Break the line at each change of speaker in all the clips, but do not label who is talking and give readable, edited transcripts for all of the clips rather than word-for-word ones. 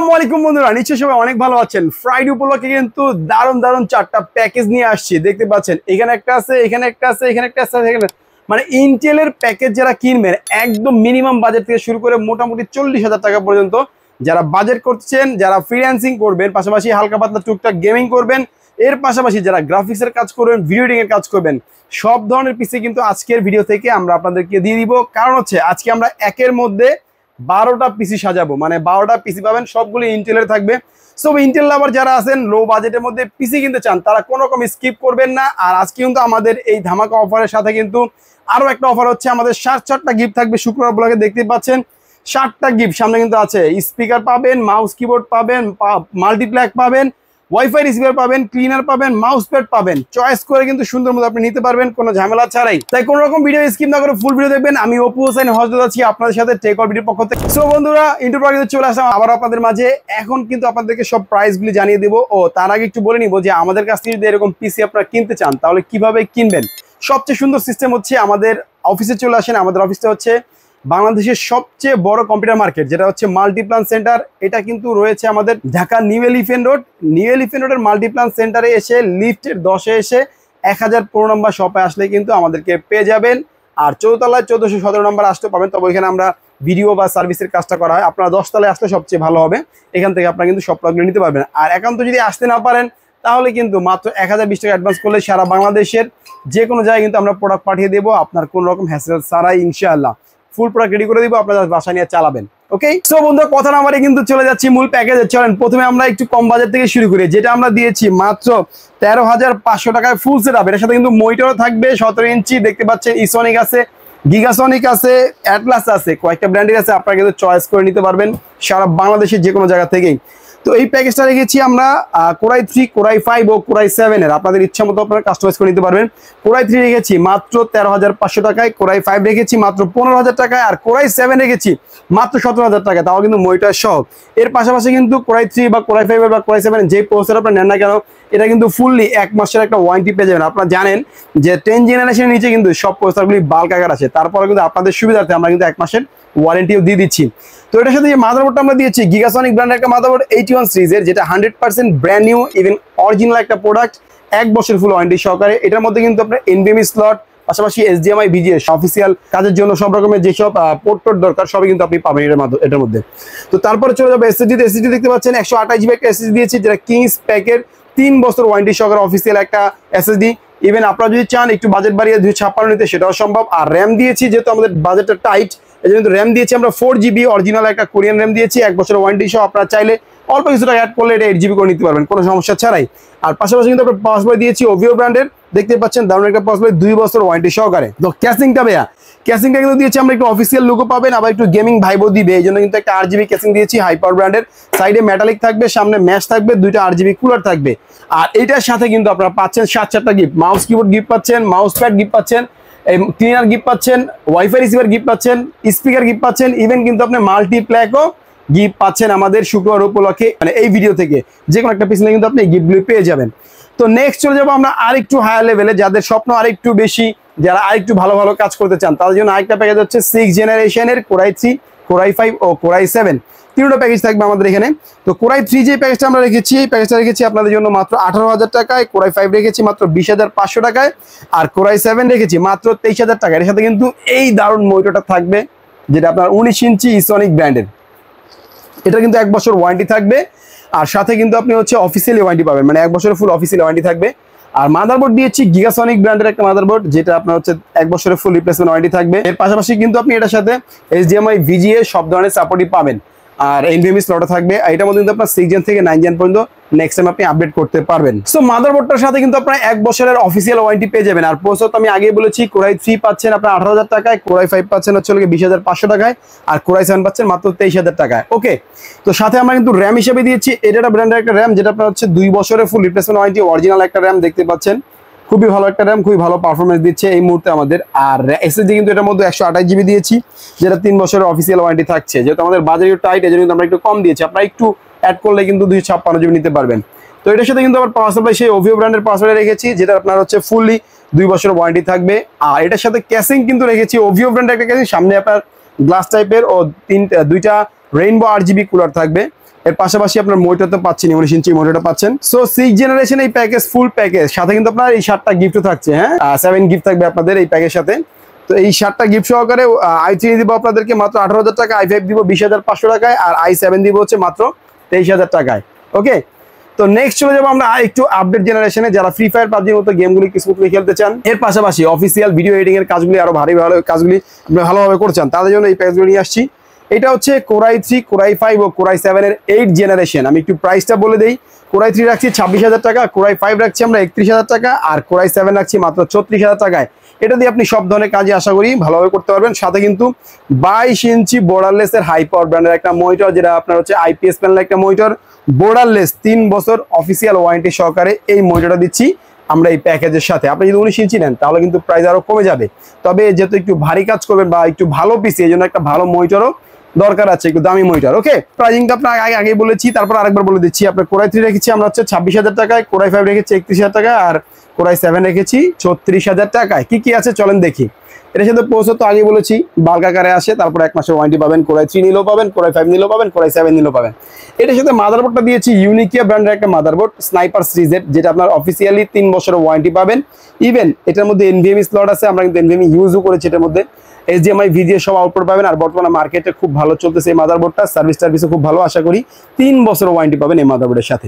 আসসালামু আলাইকুম বন্ধুরা, নিশ্চয়ই সবাই অনেক ভালো আছেন। ফ্রাইডে উপলক্ষে কিন্তু দারুণ দারুণ চারটা প্যাকেজ নিয়ে আসছি। দেখতে পাচ্ছেন এখানে একটা আছে, এখানে একটা আছে, এখানে একটা আছে, এখানে মানে ইন্টেলের প্যাকেজ যারা কিনবেন একদম মিনিমাম বাজেট থেকে শুরু করে মোটামুটি 40,000 টাকা পর্যন্ত যারা বাজেট করছেন, যারা ফ্রিল্যান্সিং করবেন, পাশাপাশি হালকা পাতলা টুকটাক গেমিং করবেন, এর পাশাপাশি যারা গ্রাফিক্সের কাজ করবেন, ভিডিও এডিটিং এর কাজ করবেন, সব ধরনের পিসি কিন্তু আজকের ভিডিও থেকে আমরা আপনাদেরকে দিয়ে দিব। কারণ হচ্ছে আজকে আমরা একের মধ্যে 12টা পিসি সাজাবো, মানে 12টা পিসি পাবেন, সবগুলো ইন্টেলের থাকবে। সো ইন্টেল লাভার যারা আছেন, লো বাজেটের মধ্যে পিসি কিনতে চান, তারা কোনো রকম স্কিপ করবেন না। আর আজকে কিন্তু আমাদের এই ধামাকা অফারের সাথে কিন্তু আরো একটা অফার হচ্ছে, আমাদের 7টা গিফট থাকবে। শুক্রবার ব্লগে দেখতে পাচ্ছেন 7টা গিফট সামনে কিন্তু আছে। স্পিকার পাবেন, মাউস কিবোর্ড পাবেন, মাল্টিপ্ল্যাক পাবেন, ওয়াইফাই রিসিভার পাবেন, ক্লিনার পাবেন, মাউস প্যাড পাবেন। চয়েস করে কিন্তু সুন্দর মতো আপনি নিতে পারবেন কোনো ঝামেলা ছাড়াই। তাই কোনো রকম ভিডিও স্কিপ না করে ফুল ভিডিও দেখবেন। আমি অপু হোসেন হযরত আছি আপনাদের সাথে টেক ভিডিওর পক্ষ থেকে। সো বন্ধুরা, ইন্টারভিউ আগে চলে আসলাম আবার আপনাদের মাঝে। এখন কিন্তু আপনাদেরকে সব প্রাইসগুলি জানিয়ে দেবো। ও তার আগে একটু বলে নিব যে আমাদের কাছ থেকে যদি এরকম পিসি আপনারা কিনতে চান তাহলে কিভাবে কিনবেন। সবচেয়ে সুন্দর সিস্টেম হচ্ছে আমাদের অফিসে চলে আসেন। আমাদের অফিসটা হচ্ছে বাংলাদেশের সবচেয়ে বড় কম্পিউটার মার্কেট, যেটা হচ্ছে মাল্টিপ্লান সেন্টার। এটা কিন্তু রয়েছে আমাদের Dhaka new elephant road. New elephant রোডের মাল্টিপ্লান সেন্টারে এসে লিফটের 10-এ এসে 1015 নম্বর শপে আসলে কিন্তু আমাদেরকে পেয়ে যাবেন। আর 4তলায় 1417 নম্বর আসতে পাবেন, তবে এখানে আমরা ভিডিও বা সার্ভিসের কাজটা করা হয়। আপনারা 10তলায় আসলে সবচেয়ে ভালো হবে, এখান থেকে আপনারা কিন্তু সব প্রোডাক্টগুলো নিতে পারবেন। আর একান্ত যদি আসতে না পারেন তাহলে কিন্তু মাত্র 1020 টাকা অ্যাডভান্স করলে সারা বাংলাদেশের যে কোনো জায়গায় কিন্তু আমরা প্রোডাক্ট পাঠিয়ে দেবো, আপনার কোনো রকম হ্যাসেল ছাড়াই ইনশাআল্লাহ ফুল প্রোডাক্ট রেডি করে দিব, আপনারা বাসা নিয়ে চালাবেন। ওকে, সো বন্ধুরা, কথা না বাড়ি কিন্তু চলে যাচ্ছি মূল প্যাকেজে। চলেন প্রথমে আমরা একটু কম বাজেট থেকে শুরু করি, যেটা আমরা দিয়েছি মাত্র 13,500 টাকায় ফুল সেট আপ। এর সাথে কিন্তু মনিটরও থাকবে 17 ইঞ্চি। দেখতে পাচ্ছেন ইসনিক আছে, গিগাসনিক আছে, অ্যাটলাস আছে, কয়েকটা ব্র্যান্ডের আছে। আপনারা কিন্তু চয়েস করে নিতে পারবেন সারা বাংলাদেশের যে কোনো জায়গা থেকেই। তো এই প্যাকেজটা রেখেছি আমরা কোরাই 3, কোরাই 5 ও কোরাই 7 এর। আপনাদের ইচ্ছা মতো আপনারা কাস্টমাইজ করে নিতে পারবেন। কোরাই 3 রেখেছি মাত্র 13,500 টাকায়, কোরাই 5 রেখেছি মাত্র 15,000 টাকায়, আর কোরাই 7 রেখেছি মাত্র 17,000 টাকায়, তাও কিন্তু মনিটর সহ। এর পাশাপাশি কিন্তু কোরাই 3 বা কোরাই 5 বা কোরাই 7 যে প্রসেসর আপনারা নেন না কেন, এটা কিন্তু ফুললি 1 মাসের একটা ওয়ারেন্টি পেয়ে যাবেন। আপনারা জানেন যে 10 জেনারেশনের নিচে কিন্তু সব প্রসেসরগুলি বাল্ক আকার আছে, তারপরে কিন্তু আপনাদের সুবিধার্থে আমরা কিন্তু 1 মাসের ওয়ারেন্টিও দিয়ে দিচ্ছি। তো এটার সাথে যে মাদারবোর্ডটা আমরা দিয়েছি, গিগাসনিক ব্র্যান্ডের একটা মাদারবোর্ড 81 সিরিজের, যেটা 100% ব্র্যান্ড নিউ, ইভেন অরিজিনাল একটা প্রোডাক্ট, 1 বছর ফুল ওয়ারেন্টি সহকারে। এটার মধ্যে কিন্তু আপনার এনভিএমই স্লট, পাশাপাশি HDMI VGA অফিসিয়াল কাজের জন্য সব রকমের যেসব পোর্ট দরকার সবই কিন্তু আপনি পাবেন এটার মধ্যে। তো তারপরে চলে যাবে এসএসডি। এসএসডি দেখতে পাচ্ছেন 128 GB একটা এসএসডি দিয়েছি, যেটা কিংস প্যাকের 3 বছর ওয়ারেন্টি সহকারে অফিসিয়াল একটা এসএসডি। ইভেন আপনারা যদি চান একটু বাজেট বাড়িয়ে 256 নিতে, সেটাও সম্ভব। আর র্যাম দিয়েছি, যেহেতু আমাদের বাজেটটা টাইট, এই জন্য র্যাম দিয়েছি আমরা 4GB অরিজিনাল একটা কোরিয়ান র্যাম দিয়েছি, 1 বছরের ওয়ারেন্টি সহ। আপনারা চাইলে অল্প কিছু টাকা অ্যাড করলে এটা 8GB করে নিতে পারবেন কোনো সমস্যা ছাড়াই। আর পাশাপাশি কিন্তু আমরা পাওয়ার সাপ্লাই দিয়েছি ওভিও ব্র্যান্ডের, দেখতে পাচ্ছেন দারুণ একটা পাওয়ার সাপ্লাই, 2 বছর ওয়ারেন্টি সহকারে। তো ক্যাসিংটা ক্যাসিংটা কিন্তু দিয়েছি আমরা একটু অফিসিয়াল লুকও পাবেন, আবার একটু গেমিং ভাইবও দিবে, এই জন্য কিন্তু একটা 8GB ক্যাসিং দিয়েছি হাই পাওয়ার ব্র্যান্ডের। সাইডে মেটালিক থাকবে, সামনে ম্যাশ থাকবে, 2টা 8GB কুলার থাকবে। আর এটার সাথে কিন্তু আপনারা পাচ্ছেন 7টা গিফট। মাউস কিবোর্ড গিফট পাচ্ছেন, মাউস প্যাড গিফট পাচ্ছেন, ক্লিনার গিফট পাচ্ছেন, ওয়াইফাই রিসিভার গিফট পাচ্ছেন, স্পিকার গিফট পাচ্ছেন, ইভেন কিন্তু আপনি মাল্টিপ্ল্যাকও গিফট পাচ্ছেন আমাদের শুক্রবার উপলক্ষে। মানে এই ভিডিও থেকে যে কোনো একটা পিছনে কিন্তু আপনি গিফটগুলি পেয়ে যাবেন। তো নেক্সট চলে যাবো আমরা আরেকটু হায়ার লেভেলে, যাদের স্বপ্ন আরেকটু বেশি, যারা আরেকটু ভালো ভালো কাজ করতে চান, তাদের জন্য আরেকটা প্যাকেজ হচ্ছে 6 জেনারেশনের কোরাই 3, কোরাই 5 ও কোরাই 7 তিনটা প্যাকেজ থাকবে আমাদের এখানে। তো কোরাই 3 যে প্যাকেজটা আমরা রেখেছি, এই প্যাকেজটা রেখেছি আপনাদের জন্য মাত্র 18,000 টাকায়, কোরাই 5 রেখেছি মাত্র 20,500 টাকায়, আর কোরাই 7 রেখেছি মাত্র 23,000 টাকায়। এর সাথে কিন্তু এই দারুণ মনিটরটা থাকবে, যেটা আপনার 19 ইঞ্চি ইসনিক ব্র্যান্ডের। এটা কিন্তু 1 বছর ওয়ারেন্টি থাকবে, আর সাথে কিন্তু আপনি হচ্ছে অফিসিয়ালি ওয়ারেন্টি পাবেন, মানে 1 বছরের ফুল অফিসিয়ালি ওয়ারেন্টি থাকবে। আর মাদারবোর্ড দিয়েছি গিগাসনিক ব্র্যান্ডের একটা মাদারবোর্ড, যেটা আপনার হচ্ছে 1 বছরের ফুল রিপ্লেসমেন্ট ওয়ারেন্টি থাকবে। এর পাশাপাশি কিন্তু আপনি এটার সাথে HDMI VGA সব ধরনের সাপোর্টই পাবেন, আর এনভিএমই স্লটও থাকবে। এটার মধ্যে কিন্তু আপনার 6 জেন থেকে 9 জেন পর্যন্ত নেক্সট টাইম আপনি আপডেট করতে পারবেন। সো মাদারবোর্ডটার সাথে কিন্তু আপনারা 1 বছরের অফিসিয়াল ওয়ারেন্টি পেয়ে যাবেন। আর প্রসেসর তো আমি আগেই বলেছি, কোরাই 3 পাচ্ছেন আপনার 18,000 টাকায়, কোরাই 5 পাচ্ছেন হচ্ছে 20,500 টাকায়, আর কোরাই 7 পাচ্ছেন মাত্র 23,000 টাকায়। ওকে, তো সাথে আমরা কিন্তু র্যাম হিসেবে দিয়েছি এটা ব্র্যান্ডের একটা র্যাম, যেটা আপনার হচ্ছে 2 বছরের ফুল রিপ্লেসমেন্ট ওয়ারেন্টি, অরিজিনাল একটা র্যাম দেখতে পাচ্ছেন, খুবই ভালো একটা র্যাম, খুবই ভালো পারফরমেন্স দিচ্ছে এই মুহূর্তে আমাদের। আর এসএসডি কিন্তু এটার মধ্যে 128GB দিয়েছি, যেটা 3 বছরের অফিসিয়াল ওয়ারেন্টি থাকছে। যেহেতু আমাদের বাজারে টাইট, এই জন্য আমরা একটু কম দিয়েছি, আপনারা একটু অ্যাড করলে কিন্তু 256GB নিতে পারবেন। তো এটার সাথে কিন্তু আবার পাওয়ার সাপ্লাই সেই ওভিও ব্র্যান্ডের পাওয়ার সাপ্লাই রেখেছি, যেটা আপনার হচ্ছে ফুললি 2 বছরের ওয়ারেন্টি থাকবে। আর এটার সাথে ক্যাসিং কিন্তু রেখেছি ওভিও ব্র্যান্ডের একটা ক্যাসিং, সামনে আপনার গ্লাস টাইপের ও 2টা রেইনবো RGB কুলার থাকবে। এর পাশাপাশি আপনার মোটর তো পাচ্ছেন, 19 ইঞ্চি মোটরটা পাচ্ছেন। সো 6 জেনারেশন এই প্যাকেজ, ফুল প্যাকেজ, সাথে কিন্তু আপনার এই 7টা গিফটও থাকছে। হ্যাঁ, 7 গিফট থাকবে আপনাদের এই প্যাকের সাথে। তো এই 7টা গিফট সহকারে i3 দিব আপনাদেরকে মাত্র 18,000 টাকা, i5 দিব 20,500 টাকায়, আর i7 দিব হচ্ছে মাত্র 23,000 টাকায়। ওকে, তো নেক্সট চলে যাবো আমরা একটু আপডেট জেনারেশনে, যারা ফ্রি ফায়ার পাবজির মতো গেমগুলি স্মুথলি খেলতে চান, এর পাশাপাশি অফিসিয়াল ভিডিও এডিটিং এর কাজগুলি আরো ভালো কাজগুলি আপনি ভালোভাবে করছেন, তাদের জন্য এই প্যাকেজগুলো নিয়ে আসছি। এটা হচ্ছে Core i3, Core i5 ও Core i7 এর 8 জেনারেশন। আমি একটু প্রাইসটা বলে দেই। Core i3 রাখছি 26,000 টাকা, Core i5 রাখছি আমরা 31,000 টাকা, আর Core i7 রাখছি মাত্র 34,000 টাকায়। এটা দিয়ে আপনি সব ধরনের কাজই আশা করি ভালোভাবে করতে পারবেন। সাথে কিন্তু 22 ইঞ্চি বোর্ডারলেস এর হাই পাওয়ার ব্র্যান্ডের একটা মনিটর, যেটা আপনার হচ্ছে IPS প্যানেলের একটা মনিটর, বোর্ডারলেস 3 বছর অফিসিয়াল ওয়ারেন্টি সহকারে এই মনিটরটা দিচ্ছি আমরা এই প্যাকেজের সাথে। আপনি যদি 19 ইঞ্চি নেন তাহলে কিন্তু প্রাইস আরো কমে যাবে। তবে যেহেতু একটু ভারী কাজ করবেন বা একটু ভালো পিসি, এই জন্য একটা ভালো মনিটরও দরকার আছে, একটু দামি মনিটর। ওকে, প্রাইসিংটা আপনার আগে বলেছি, তারপর আরেকবার বলে দিচ্ছি। আপনার Core i3 রেখেছি আমরা হচ্ছে 26,000 টাকায়, Core i5 রেখেছি 31,000 টাকায়, আর Core i7 রেখেছি 36,000 টাকায়। কি কি আছে চলেন দেখি। এর সাথে প্রসেসর তো আগে বলেছি, বাল্ক আকারে আসে, তারপর 1 মাসের ওয়ারেন্টি পাবেন। Core i3 নিলেও পাবেন, Core i5 নিলেও পাবেন, Core i7 নিলেও পাবেন। এটার সাথে মাদারবোর্ডটা দিয়েছি ইউনিকিয়া ব্র্যান্ডের একটা মাদারবোর্ড, স্নাইপার সিরিজের, যেটা আপনার অফিসিয়ালি 3 বছরের ওয়ারেন্টি পাবেন। ইভেন এটার মধ্যে NVMe স্লট আছে, আমরা কিন্তু NVMe ইউজও করেছি এটার মধ্যে। HDMI VGA সব আউটপুট পাবেন। আর বর্তমানে মার্কেটে খুব ভালো চলতেছে এই মাদারবোর্ডটা, সার্ভিসও খুব ভালো, আশা করি 3 বছরের ওয়ারেন্টি পাবেন এই মাদারবোর্ডের সাথে।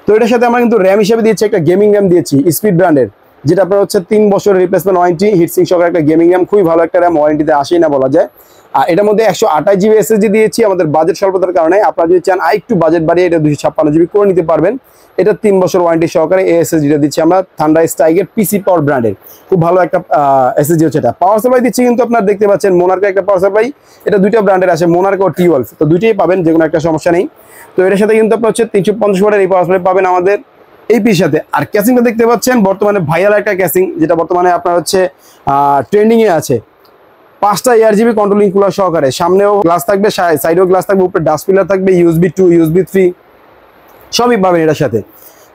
তো এটার সাথে আমরা কিন্তু র্যাম হিসেবে দিয়েছি একটা গেমিং র্যাম দিয়েছি স্পিড ব্র্যান্ডের, যেটা আপনার হচ্ছে 3 বছরের রিপ্লেসমেন্ট ওয়ারেন্টি, হিটসিং সহকারে একটা গেমিং র্যাম, খুবই ভালো একটা র্যাম, ওয়ারেন্টিতে আসেই না বলা যায়। আর এটার মধ্যে 128 জিবি SSD দিয়েছি আমাদের বাজেট স্বল্পতার কারণে। আপনারা যদি চান একটু বাজেট বাড়িয়ে এটা 256 জিবি করে নিতে পারবেন। এটা 3 বছর ওয়ারেন্টি সহকারে এই SSDটা দিচ্ছি আমরা থান্ডার স্ট্রাইকের পিসি পাওয়ার ব্র্যান্ডের, খুব ভালো একটা SSD হচ্ছে এটা। পাওয়ার সাপ্লাই দিচ্ছি কিন্তু আপনারা দেখতে পাচ্ছেন মোনার্কের একটা পাওয়ার সাপ্লাই, এটা দুইটা ব্র্যান্ডের আছে, মোনার্ক ও T12, তো দুইটাই পাবেন, যে কোনো একটা সমস্যা নেই। তো এটার সাথে কিন্তু আপনার হচ্ছে 350 ওয়াটের এই পাওয়ার সাপ্লাই পাবেন আমাদের এই পিসির সাথে। আর ক্যাসিংটা দেখতে পাচ্ছেন বর্তমানে ভাইরাল একটা ক্যাসিং, যেটা বর্তমানে আপনার হচ্ছে ট্রেন্ডিং এ আছে। 5টা ARGB কন্ট্রোলিং কুলার সহকারে, সামনেও গ্লাস থাকবে, সাইডেও গ্লাস থাকবে, উপরে ডাস্ট পিলার থাকবে, USB 2 USB 3 সবই পাবেন এটার সাথে।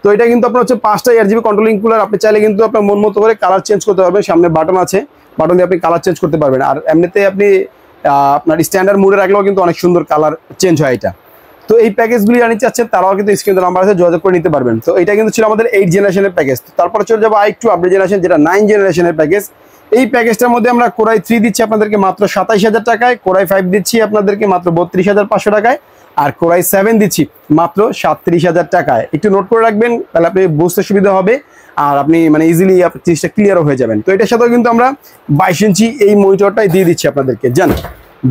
তো এটা কিন্তু আপনার হচ্ছে 5টা ARGB কন্ট্রোলিং কুলার। আপনি চাইলে কিন্তু আপনার মন মতো করে কালার চেঞ্জ করতে পারবেন, সামনে বাটন আছে, বাটন দিয়ে আপনি কালার চেঞ্জ করতে পারবেন। আর এমনিতে আপনি আপনার স্ট্যান্ডার্ড মোডে রাখলেও কিন্তু অনেক সুন্দর কালার চেঞ্জ হয় এটা। তো এই প্যাকেজগুলি জানিয়ে চাচ্ছেন তারাও কিন্তু স্ক্রিনে নাম্বার আছে, যোগাযোগ করে নিতে পারবেন। তো এটা কিন্তু ছিল আমাদের 8 জেনারেশনের প্যাকেজ। তারপরে চলে যাবো একটু আপডেট জেনারেশন, যেটা 9 জেনারেশনের প্যাকেজ। এই প্যাকেজটার মধ্যে আমরা Core i3 দিচ্ছি আপনাদেরকে মাত্র 27,000 টাকায়, Core i5 দিচ্ছি আপনাদেরকে মাত্র 32,500 টাকায়, আর Core i7 দিচ্ছি মাত্র 37,000 টাকায়। একটু নোট করে রাখবেন, তাহলে আপনি বুঝতে সুবিধা হবে, আর আপনি মানে ইজিলি আপনি জিনিসটা ক্লিয়ারও হয়ে যাবেন। তো এটার সাথেও কিন্তু আমরা 22 ইঞ্চি এই মনিটরটাই দিয়ে দিচ্ছি আপনাদেরকে, জান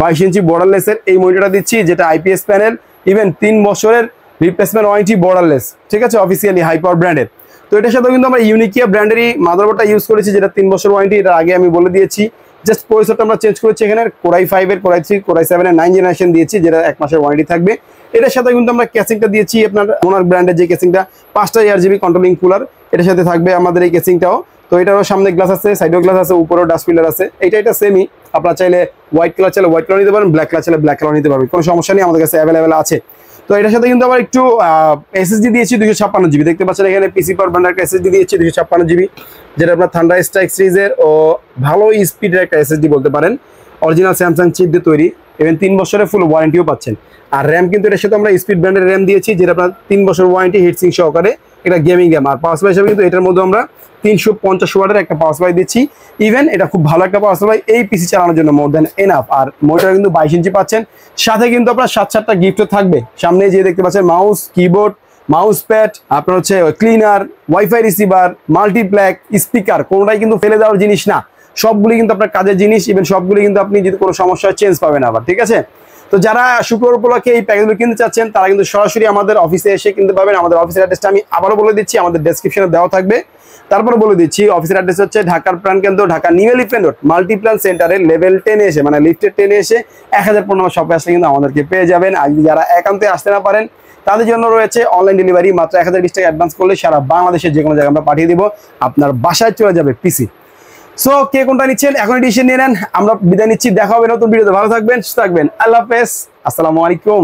22 ইঞ্চি বর্ডারলেসের এই মনিটরটা দিচ্ছি, যেটা IPS প্যানেল, ইভেন 3 বছরের রিপ্লেসমেন্ট ওয়ারেন্টি, বর্ডারলেস, ঠিক আছে, অফিসিয়ালি হাই পাওয়ার ব্র্যান্ডের। তো এটার সাথেও কিন্তু আমরা ইউনিকিয়া ব্র্যান্ডেরই মাদারবোর্ডটা ইউজ করেছি, যেটা 3 বছর ওয়ারেন্টি, এটা আগে আমি বলে দিয়েছি। জাস্ট প্রসেসরটা আমরা চেঞ্জ করেছি, এখানে Core i5 এর, Core i3, Core i7 এর 9 জেনারেশন দিয়েছি, যেটা 1 মাসের ওয়ারেন্টি থাকবে। এটার সাথে কিন্তু আমরা ক্যাসিংটা দিয়েছি আপনার মোনার্ক ব্র্যান্ডের, যে ক্যাসিংটা 5টা ARGB কন্ট্রোলিং কুলার, এটার সাথে থাকবে আমাদের এই ক্যাসিংটাও। তো এটারও সামনে গ্লাস আছে, সাইডেও গ্লাস আছে, উপরেও ডাস্ট পিলার আছে। এটা সেমই, আপনারা চাইলে হোয়াইট কালার চাইলে হোয়াইট কালার নিতে পারেন, ব্ল্যাক কালার চাইলে ব্ল্যাক কালার নিতে পারবেন, কোনো সমস্যা নেই, আমাদের কাছে অ্যাভেলেবেল আছে। তো এটার সাথে কিন্তু আবার একটু SSD দিয়েছি 256 জিবি, দেখতে পাচ্ছেন এখানে পিসি পাওয়ার ব্র্যান্ডের একটা SSD দিয়েছি 256 জিবি, যেটা আপনার থান্ডার স্ট্রাইক সিরিজের ও ভালো স্পিডের একটা SSD বলতে পারেন, অরিজিনাল স্যামসাং চিপ দিয়ে তৈরি, এবং 3 বছরের ফুল ওয়ারেন্টিও পাচ্ছেন। আর র্যাম কিন্তু এটার সাথে আমরা স্পিড ব্র্যান্ডের র্যাম দিয়েছি, যেটা আপনার 3 বছর ওয়ারেন্টি, হিটসিং সহকারে, এটা গেমিং র্যাম। আর পাওয়ার সাপ্লাই হিসেবে কিন্তু এটার মধ্যে আমরা 350 ওয়াটের একটা পাওয়ার সাপ্লাই দিচ্ছি। ইভেন এটা খুব ভালো একটা পাওয়ার সাপ্লাই, এই পিসি চালানোর জন্য মোর দ্যান এনাফ। আর মনিটর কিন্তু 22 ইঞ্চি পাচ্ছেন, সাথে কিন্তু আপনার 7-7টা গিফটও থাকবে। সামনে যে দেখতে পাচ্ছেন মাউস, কিবোর্ড, মাউস প্যাড, আপনার হচ্ছে ক্লিনার, ওয়াইফাই রিসিভার, মাল্টিপ্ল্যাক, স্পিকার, কোনোটাই কিন্তু ফেলে দেওয়ার জিনিস না, সবগুলি কিন্তু আপনার কাজের জিনিস। ইভেন সবগুলি কিন্তু আপনি যদি কোনো সমস্যা চেঞ্জ পাবেন আবার, ঠিক আছে। তো যারা শুক্রবার উপলক্ষে এই প্যাকেজগুলো কিনতে চাচ্ছেন, তারা কিন্তু সরাসরি আমাদের অফিসে এসে কিনতে পাবেন। আমাদের অফিসের অ্যাড্রেসটা আমি আবারও বলে দিচ্ছি, আমাদের ডেসক্রিপশনে দেওয়া থাকবে। তারপরে বলে দিচ্ছি, অফিসের অ্যাড্রেস হচ্ছে ঢাকার প্রাণকেন্দ্র, Dhaka new elephant road, Multiplan সেন্টারের লেভেল 10 এসে, মানে লিফটের 10 এসে 1015 নম্বর শপে আসলে কিন্তু আমাদেরকে পেয়ে যাবেন। আর যারা একান্তে আসতে না পারেন, তাদের জন্য রয়েছে অনলাইন ডেলিভারি, মাত্র 1020 টাকা অ্যাডভান্স করলে সারা বাংলাদেশের যে কোনো জায়গায় আমরা পাঠিয়ে দিব, আপনার বাসায় চলে যাবে পিসি। সো কে কোনটা নিচ্ছেন এখন ডিসিশন নিয়ে নেন। আমরা বিদায় নিচ্ছি, দেখা হবে নতুন ভিডিওতে। ভালো থাকবেন, সুস্থ থাকবেন, আল্লাহ হাফেজ, আসসালামু আলাইকুম।